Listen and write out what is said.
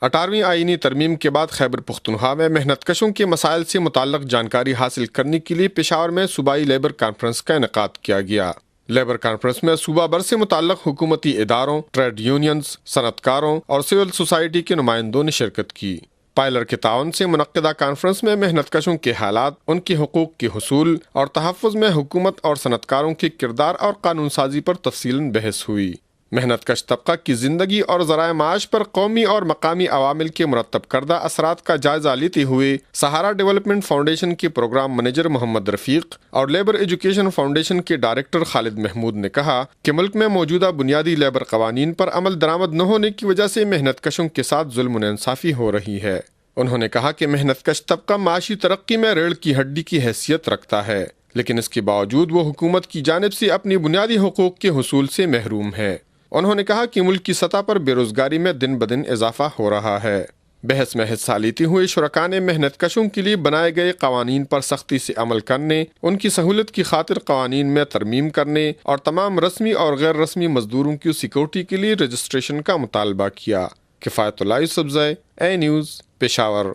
18ویں آئینی ترمیم کے بعد خیبر پختونخوا میں محنت کشوں کے مسائل سے متعلق جانکاری حاصل کرنے کے لیے پشاور میں صوبائی لیبر کانفرنس کا انعقاد کیا گیا۔ لیبر کانفرنس میں صوبہ بھر سے متعلق حکومتی اداروں، ٹریڈ یونینز، صنعت کاروں اور سول سوسائٹی کے نمائندوں نے شرکت کی۔ پائلر کے تعاون سے منعقدہ کانفرنس میں محنت کشوں کے حالات، ان کے حقوق کے حصول اور تحفظ میں حکومت اور صنعت کاروں کے کردار اور قانون سازی پر تفصیلاً بحث ہوئی۔ محنت کش طبقہ کی زندگی اور ذرائع معاش پر قومی اور مقامی عوامل کے مرتب کردہ اثرات کا جائزہ لیتے ہوئے سہارا ڈیولپمنٹ فاؤنڈیشن کے پروگرام منیجر محمد رفیق اور لیبر ایجوکیشن فاؤنڈیشن کے ڈائریکٹر خالد محمود نے کہا کہ ملک میں موجودہ بنیادی لیبر قوانین پر عمل درآمد نہ ہونے کی وجہ سے محنت کشوں کے ساتھ ظلم و ناانصافی ہو رہی ہے۔ انہوں نے کہا کہ محنت کش طبقہ معاشی ترقی میں ریڑھ کی ہڈی کی حیثیت رکھتا ہے، لیکن اس کے باوجود وہ حکومت کی جانب سے اپنی بنیادی حقوق کے حصول سے محروم ہے۔ انہوں نے کہا کہ ملک کی سطح پر بے روزگاری میں دن بدن اضافہ ہو رہا ہے۔ بحث میں حصہ لیتے ہوئے شرکاء نے محنت کشوں کے لیے بنائے گئے قوانین پر سختی سے عمل کرنے، ان کی سہولت کی خاطر قوانین میں ترمیم کرنے اور تمام رسمی اور غیر رسمی مزدوروں کی سیکورٹی کے لیے رجسٹریشن کا مطالبہ کیا۔ کفایت اللہ یوسفزئی، اے نیوز، پشاور۔